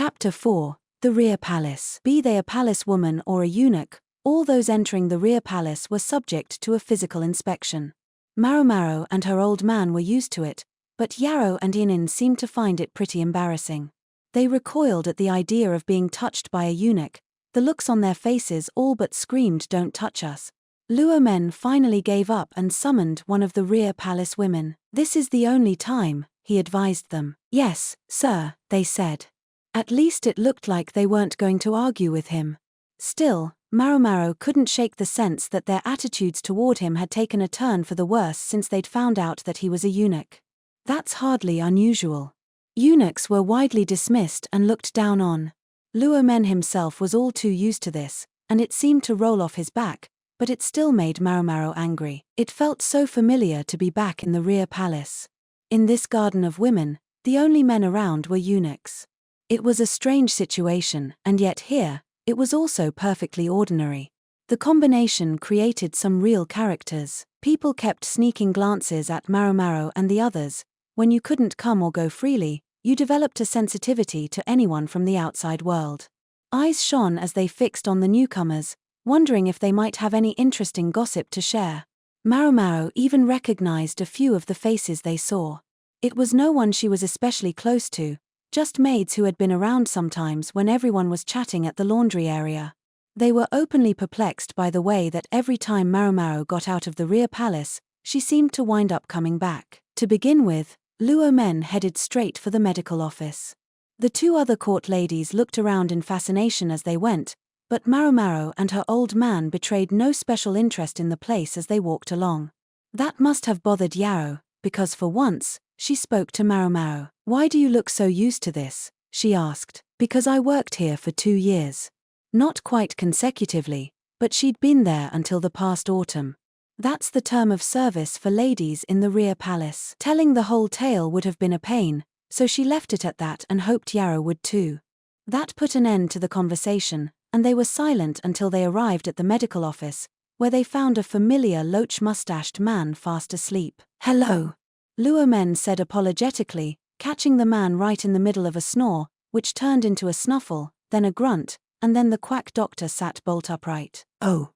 Chapter 4. The Rear Palace. Be they a palace woman or a eunuch, all those entering the rear palace were subject to a physical inspection. Maomao and her old man were used to it, but Yarrow and Inin seemed to find it pretty embarrassing. They recoiled at the idea of being touched by a eunuch. The looks on their faces all but screamed, "Don't touch us." Luo Men finally gave up and summoned one of the rear palace women. "This is the only time," he advised them. "Yes, sir," they said. At least it looked like they weren't going to argue with him. Still, Maomao couldn't shake the sense that their attitudes toward him had taken a turn for the worse since they'd found out that he was a eunuch. That's hardly unusual. Eunuchs were widely dismissed and looked down on. Luo Men himself was all too used to this, and it seemed to roll off his back, but it still made Maomao angry. It felt so familiar to be back in the rear palace. In this garden of women, the only men around were eunuchs. It was a strange situation, and yet here, it was also perfectly ordinary. The combination created some real characters. People kept sneaking glances at Maomao and the others. When you couldn't come or go freely, you developed a sensitivity to anyone from the outside world. Eyes shone as they fixed on the newcomers, wondering if they might have any interesting gossip to share. Maomao even recognized a few of the faces they saw. It was no one she was especially close to, just maids who had been around sometimes when everyone was chatting at the laundry area. They were openly perplexed by the way that every time Maomao got out of the rear palace, she seemed to wind up coming back. To begin with, Luo Men headed straight for the medical office. The two other court ladies looked around in fascination as they went, but Maomao and her old man betrayed no special interest in the place as they walked along. That must have bothered Yarrow, because for once, she spoke to Maomao. "Why do you look so used to this?" she asked. "Because I worked here for 2 years. Not quite consecutively, but she'd been there until the past autumn. That's the term of service for ladies in the rear palace." Telling the whole tale would have been a pain, so she left it at that and hoped Yarrow would too. That put an end to the conversation, and they were silent until they arrived at the medical office, where they found a familiar loach-mustached man fast asleep. "Hello," Luo Men said apologetically, catching the man right in the middle of a snore, which turned into a snuffle, then a grunt, and then the quack doctor sat bolt upright. Oh,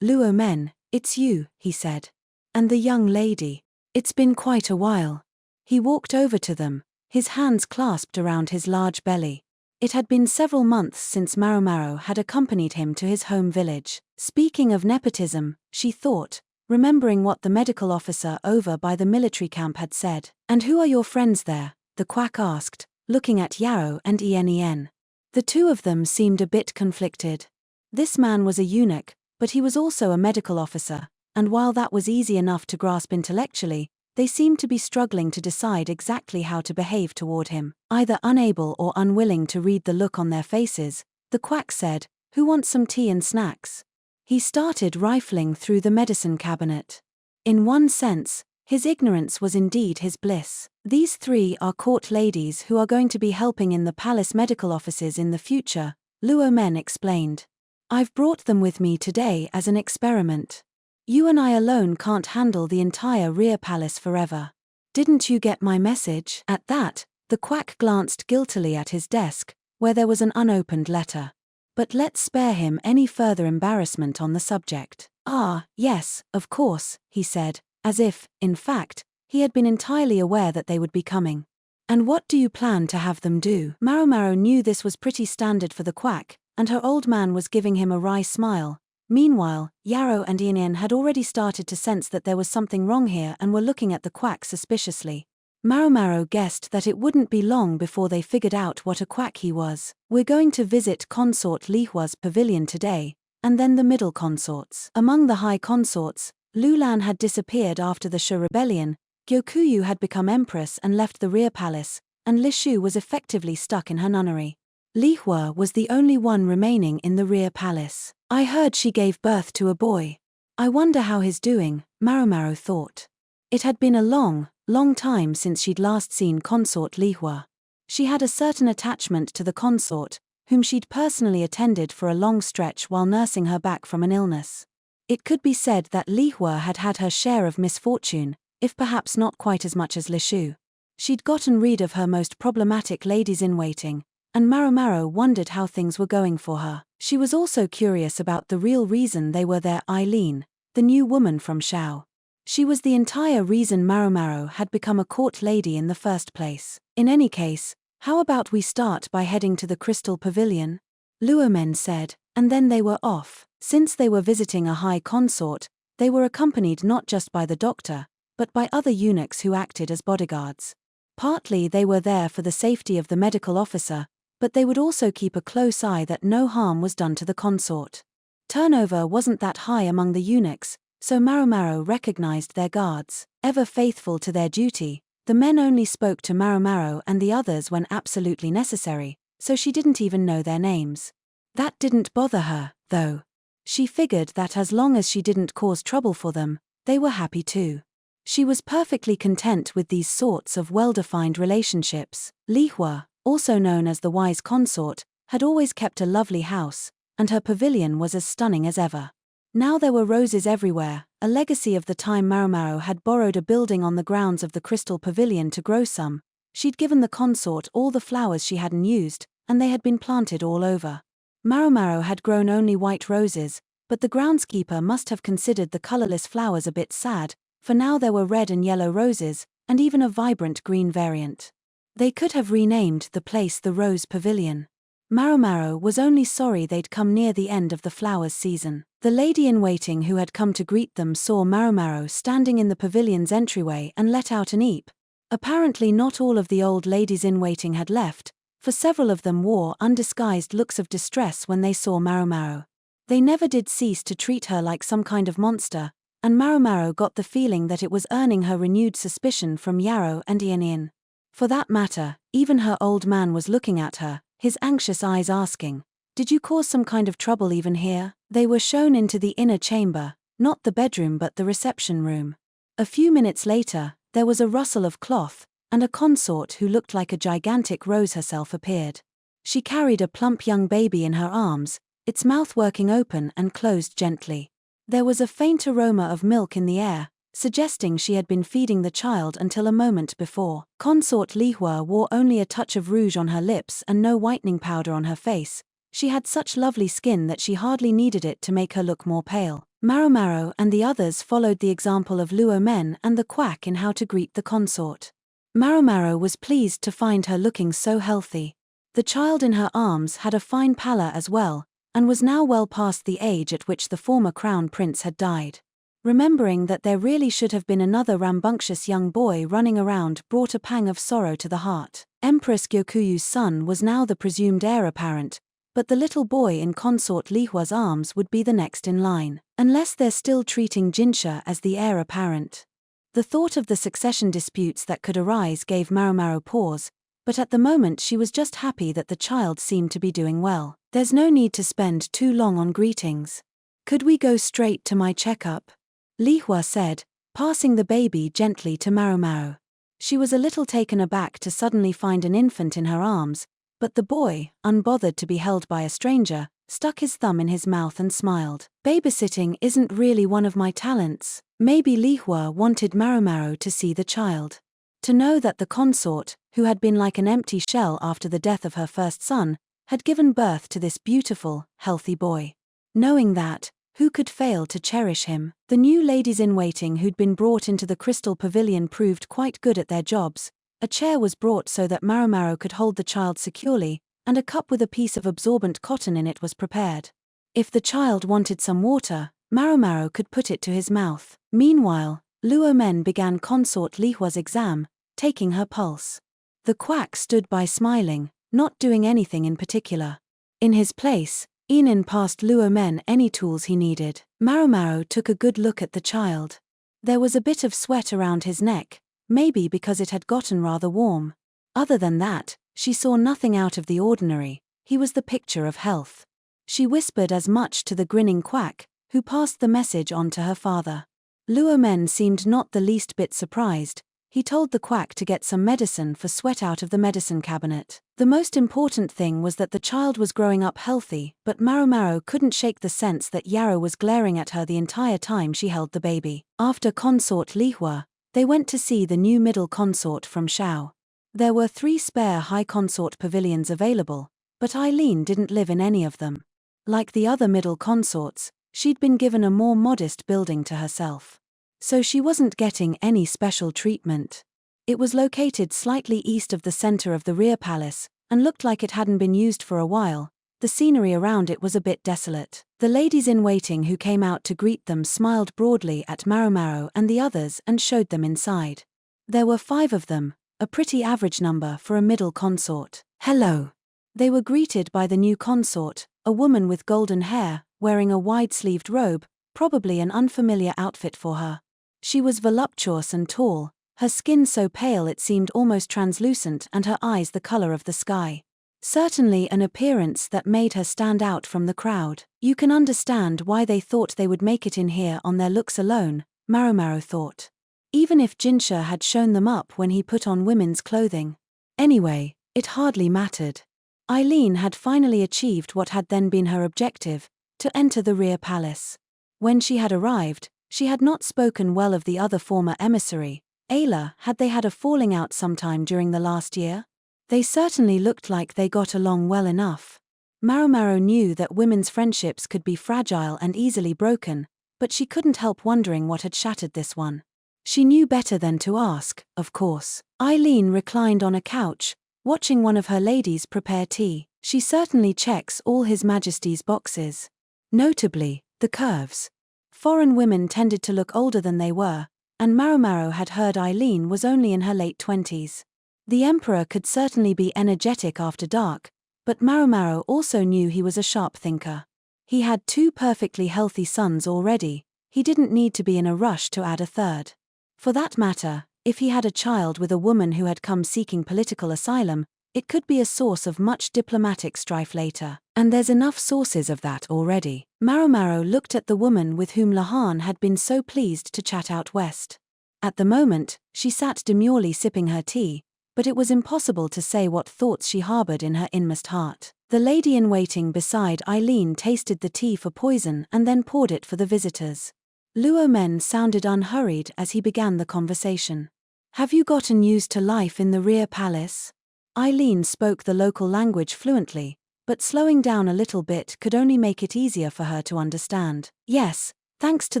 Luo Men, it's you," he said. "And the young lady. It's been quite a while." He walked over to them, his hands clasped around his large belly. It had been several months since Maomao had accompanied him to his home village. Speaking of nepotism, she thought, remembering what the medical officer over by the military camp had said. "And who are your friends there?" the quack asked, looking at Yarrow and Inen. The two of them seemed a bit conflicted. This man was a eunuch, but he was also a medical officer, and while that was easy enough to grasp intellectually, they seemed to be struggling to decide exactly how to behave toward him. Either unable or unwilling to read the look on their faces, the quack said, "Who wants some tea and snacks?" He started rifling through the medicine cabinet. In one sense, his ignorance was indeed his bliss. "These 3 are court ladies who are going to be helping in the palace medical offices in the future," Luo Men explained. "I've brought them with me today as an experiment. You and I alone can't handle the entire rear palace forever. Didn't you get my message?" At that, the quack glanced guiltily at his desk, where there was an unopened letter. But let's spare him any further embarrassment on the subject. "Ah, yes, of course," he said, as if, in fact, he had been entirely aware that they would be coming. "And what do you plan to have them do?" Maomao knew this was pretty standard for the quack, and her old man was giving him a wry smile. Meanwhile, Yarrow and Inen had already started to sense that there was something wrong here and were looking at the quack suspiciously. Maomao guessed that it wouldn't be long before they figured out what a quack he was. "We're going to visit consort Lihua's pavilion today, and then the middle consorts." Among the high consorts, Lulan had disappeared after the Shu rebellion, Gyokuyu had become empress and left the rear palace, and Lishu was effectively stuck in her nunnery. Lihua was the only one remaining in the rear palace. "I heard she gave birth to a boy. I wonder how he's doing," Maomao thought. It had been a long time since she'd last seen consort Lihua. She had a certain attachment to the consort, whom she'd personally attended for a long stretch while nursing her back from an illness. It could be said that Lihua had had her share of misfortune, if perhaps not quite as much as Lishu. She'd gotten rid of her most problematic ladies-in-waiting, and Maomao wondered how things were going for her. She was also curious about the real reason they were there. Eileen, the new woman from Shao. She was the entire reason Maomao had become a court lady in the first place. In any case, how about we start by heading to the Crystal Pavilion? Luomen said, and then they were off. Since they were visiting a high consort, they were accompanied not just by the doctor, but by other eunuchs who acted as bodyguards. Partly they were there for the safety of the medical officer, but they would also keep a close eye that no harm was done to the consort. Turnover wasn't that high among the eunuchs, so Maomao recognized their guards. Ever faithful to their duty, the men only spoke to Maomao and the others when absolutely necessary, so she didn't even know their names. That didn't bother her, though. She figured that as long as she didn't cause trouble for them, they were happy too. She was perfectly content with these sorts of well-defined relationships. Li Hua, also known as the wise consort, had always kept a lovely house, and her pavilion was as stunning as ever. Now there were roses everywhere, a legacy of the time Maomao had borrowed a building on the grounds of the Crystal Pavilion to grow some. She'd given the consort all the flowers she hadn't used, and they had been planted all over. Maomao had grown only white roses, but the groundskeeper must have considered the colorless flowers a bit sad, for now there were red and yellow roses, and even a vibrant green variant. They could have renamed the place the Rose Pavilion. Maomao was only sorry they'd come near the end of the flowers season. The lady-in-waiting who had come to greet them saw Maomao standing in the pavilion's entryway and let out an eep. Apparently not all of the old ladies-in-waiting had left, for several of them wore undisguised looks of distress when they saw Maomao. They never did cease to treat her like some kind of monster, and Maomao got the feeling that it was earning her renewed suspicion from Yarrow and Ian. For that matter, even her old man was looking at her, his anxious eyes asking, "Did you cause some kind of trouble even here?" They were shown into the inner chamber, not the bedroom but the reception room. A few minutes later, there was a rustle of cloth, and a consort who looked like a gigantic rose herself appeared. She carried a plump young baby in her arms, its mouth working open and closed gently. There was a faint aroma of milk in the air, suggesting she had been feeding the child until a moment before. Consort Li Hua wore only a touch of rouge on her lips and no whitening powder on her face. She had such lovely skin that she hardly needed it to make her look more pale. Maomao and the others followed the example of Luomen and the quack in how to greet the consort. Maomao was pleased to find her looking so healthy. The child in her arms had a fine pallor as well, and was now well past the age at which the former crown prince had died. Remembering that there really should have been another rambunctious young boy running around brought a pang of sorrow to the heart. Empress Gyokuyu's son was now the presumed heir apparent, but the little boy in consort Li Hua's arms would be the next in line, unless they're still treating Jinshi as the heir apparent. The thought of the succession disputes that could arise gave Maomao pause, but at the moment she was just happy that the child seemed to be doing well. There's no need to spend too long on greetings. Could we go straight to my checkup? Li Hua said, passing the baby gently to Maomao. She was a little taken aback to suddenly find an infant in her arms, but the boy, unbothered to be held by a stranger, stuck his thumb in his mouth and smiled. Babysitting isn't really one of my talents. Maybe Li Hua wanted Maomao to see the child. To know that the consort, who had been like an empty shell after the death of her first son, had given birth to this beautiful, healthy boy. Knowing that, who could fail to cherish him? The new ladies-in-waiting who'd been brought into the Crystal Pavilion proved quite good at their jobs. A chair was brought so that Maomao could hold the child securely, and a cup with a piece of absorbent cotton in it was prepared. If the child wanted some water, Maomao could put it to his mouth. Meanwhile, Luomen began consort Li Hua's exam, taking her pulse. The quack stood by smiling, not doing anything in particular. In his place, Ian passed Luomen any tools he needed. Maomao took a good look at the child. There was a bit of sweat around his neck, maybe because it had gotten rather warm. Other than that, she saw nothing out of the ordinary. He was the picture of health. She whispered as much to the grinning quack, who passed the message on to her father. Luomen seemed not the least bit surprised. He told the quack to get some medicine for sweat out of the medicine cabinet. The most important thing was that the child was growing up healthy, but Maomao couldn't shake the sense that Yarrow was glaring at her the entire time she held the baby. After consort Li Hua, they went to see the new middle consort from Shao. There were 3 spare high consort pavilions available, But Eileen didn't live in any of them. Like the other middle consorts, she'd been given a more modest building to herself. So she wasn't getting any special treatment. It was located slightly east of the center of the rear palace, and looked like it hadn't been used for a while. The scenery around it was a bit desolate. The ladies-in-waiting who came out to greet them smiled broadly at Maomao and the others and showed them inside. There were 5 of them, a pretty average number for a middle consort. "Hello." They were greeted by the new consort, a woman with golden hair, wearing a wide-sleeved robe, probably an unfamiliar outfit for her. She was voluptuous and tall, her skin so pale it seemed almost translucent and her eyes the color of the sky. Certainly an appearance that made her stand out from the crowd. You can understand why they thought they would make it in here on their looks alone, Maomao thought. Even if Jinshi had shown them up when he put on women's clothing. Anyway, it hardly mattered. Eileen had finally achieved what had then been her objective, to enter the rear palace. When she had arrived, she had not spoken well of the other former emissary, Ayla. Had they had a falling out sometime during the last year? They certainly looked like they got along well enough. Maomao knew that women's friendships could be fragile and easily broken, but she couldn't help wondering what had shattered this one. She knew better than to ask, of course. Eileen reclined on a couch, watching one of her ladies prepare tea. She certainly checks all His Majesty's boxes. Notably, the curves. Foreign women tended to look older than they were, and Maomao had heard Eileen was only in her late 20s. The emperor could certainly be energetic after dark, but Maomao also knew he was a sharp thinker. He had 2 perfectly healthy sons already, he didn't need to be in a rush to add a third. For that matter, if he had a child with a woman who had come seeking political asylum, it could be a source of much diplomatic strife later, and there's enough sources of that already. Maomao looked at the woman with whom Lahan had been so pleased to chat out west. At the moment, she sat demurely sipping her tea, but it was impossible to say what thoughts she harbored in her inmost heart. The lady-in-waiting beside Eileen tasted the tea for poison and then poured it for the visitors. Luo Men sounded unhurried as he began the conversation. "Have you gotten used to life in the rear palace?" Eileen spoke the local language fluently, but slowing down a little bit could only make it easier for her to understand. "Yes, thanks to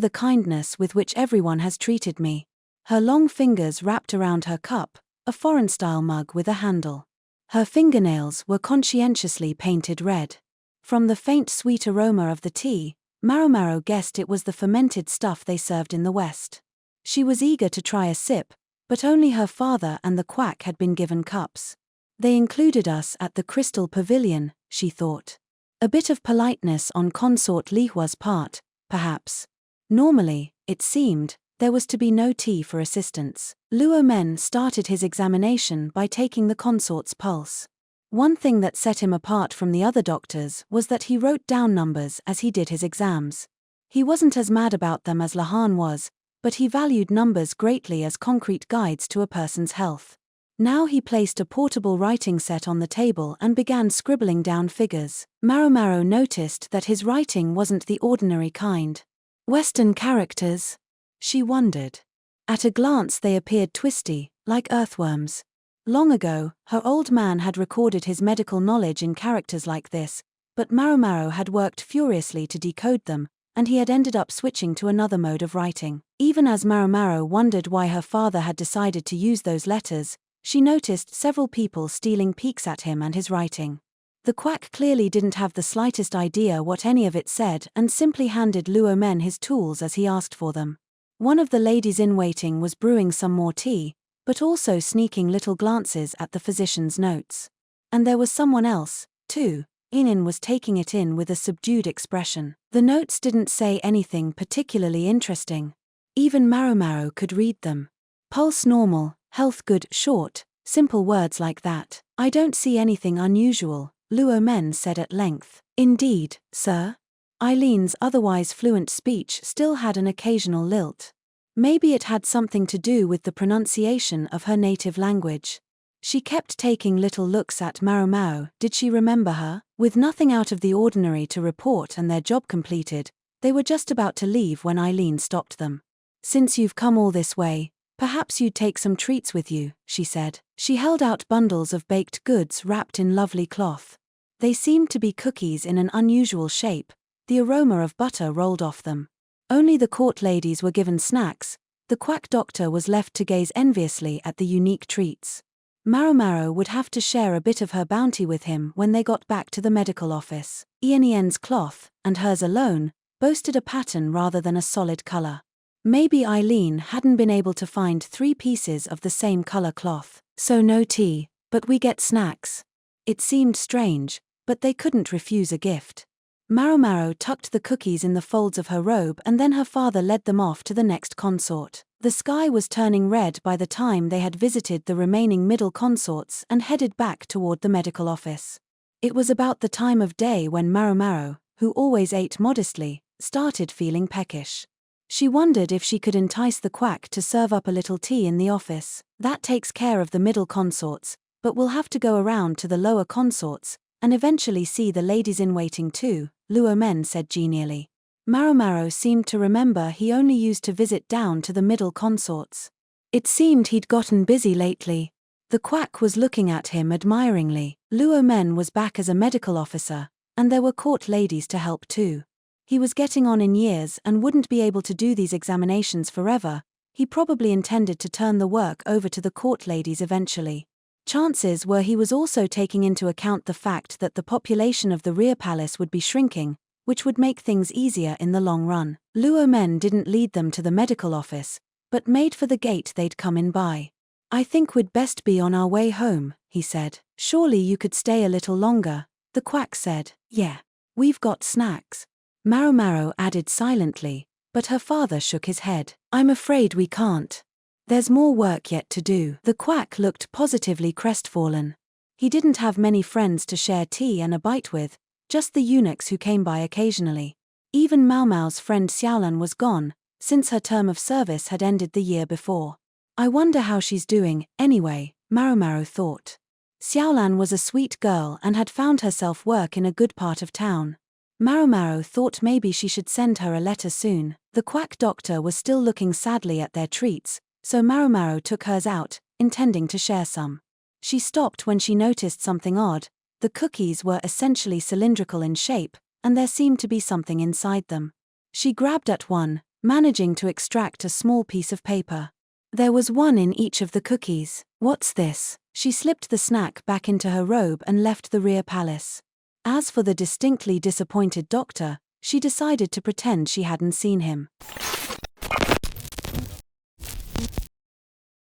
the kindness with which everyone has treated me." Her long fingers wrapped around her cup, a foreign-style mug with a handle. Her fingernails were conscientiously painted red. From the faint sweet aroma of the tea, Maomao guessed it was the fermented stuff they served in the West. She was eager to try a sip, but only her father and the quack had been given cups. They included us at the crystal pavilion, she thought. A bit of politeness on consort Lihua's part, perhaps. Normally, it seemed, there was to be no tea for assistants. Luo Men started his examination by taking the consort's pulse. One thing that set him apart from the other doctors was that he wrote down numbers as he did his exams. He wasn't as mad about them as Lahan was, but he valued numbers greatly as concrete guides to a person's health. Now he placed a portable writing set on the table and began scribbling down figures. Maomao noticed that his writing wasn't the ordinary kind. Western characters? She wondered. At a glance they appeared twisty, like earthworms. Long ago, her old man had recorded his medical knowledge in characters like this, but Maomao had worked furiously to decode them, and he had ended up switching to another mode of writing. Even as Maomao wondered why her father had decided to use those letters, she noticed several people stealing peeks at him and his writing. The quack clearly didn't have the slightest idea what any of it said and simply handed Luo Men his tools as he asked for them. One of the ladies-in-waiting was brewing some more tea, but also sneaking little glances at the physician's notes. And there was someone else, too. Inin was taking it in with a subdued expression. The notes didn't say anything particularly interesting. Even Maomao could read them. Pulse normal, health good, short, simple words like that. "I don't see anything unusual," Luo Men said at length. "Indeed, sir?" Eileen's otherwise fluent speech still had an occasional lilt. Maybe it had something to do with the pronunciation of her native language. She kept taking little looks at Maomao. Did she remember her? With nothing out of the ordinary to report and their job completed, they were just about to leave when Eileen stopped them. "Since you've come all this way, perhaps you'd take some treats with you," she said. She held out bundles of baked goods wrapped in lovely cloth. They seemed to be cookies in an unusual shape. The aroma of butter rolled off them. Only the court ladies were given snacks. The quack doctor was left to gaze enviously at the unique treats. Maomao would have to share a bit of her bounty with him when they got back to the medical office. Ian's cloth, and hers alone, boasted a pattern rather than a solid color. Maybe Eileen hadn't been able to find 3 pieces of the same color cloth. So no tea, but we get snacks. It seemed strange, but they couldn't refuse a gift. Maomao tucked the cookies in the folds of her robe and then her father led them off to the next consort. The sky was turning red by the time they had visited the remaining middle consorts and headed back toward the medical office. It was about the time of day when Maomao, who always ate modestly, started feeling peckish. She wondered if she could entice the quack to serve up a little tea in the office. That takes care of the middle consorts, but we'll have to go around to the lower consorts, and eventually see the ladies-in-waiting too, Luo Men said genially. Maomao seemed to remember he only used to visit down to the middle consorts. It seemed he'd gotten busy lately. The quack was looking at him admiringly. Luo Men was back as a medical officer, and there were court ladies to help too. He was getting on in years and wouldn't be able to do these examinations forever. He probably intended to turn the work over to the court ladies eventually. Chances were he was also taking into account the fact that the population of the rear palace would be shrinking, which would make things easier in the long run. Luo Men didn't lead them to the medical office, but made for the gate they'd come in by. I think we'd best be on our way home, he said. Surely you could stay a little longer, the quack said. Yeah. We've got snacks. Maomao added silently, but her father shook his head. I'm afraid we can't. There's more work yet to do. The quack looked positively crestfallen. He didn't have many friends to share tea and a bite with, just the eunuchs who came by occasionally. Even Maomao's friend Xiaolan was gone, since her term of service had ended the year before. I wonder how she's doing, anyway, Maomao thought. Xiaolan was a sweet girl and had found herself work in a good part of town. Maomao thought maybe she should send her a letter soon. The quack doctor was still looking sadly at their treats, so Maomao took hers out, intending to share some. She stopped when she noticed something odd. The cookies were essentially cylindrical in shape, and there seemed to be something inside them. She grabbed at one, managing to extract a small piece of paper. There was one in each of the cookies. What's this? She slipped the snack back into her robe and left the rear palace. As for the distinctly disappointed doctor, she decided to pretend she hadn't seen him.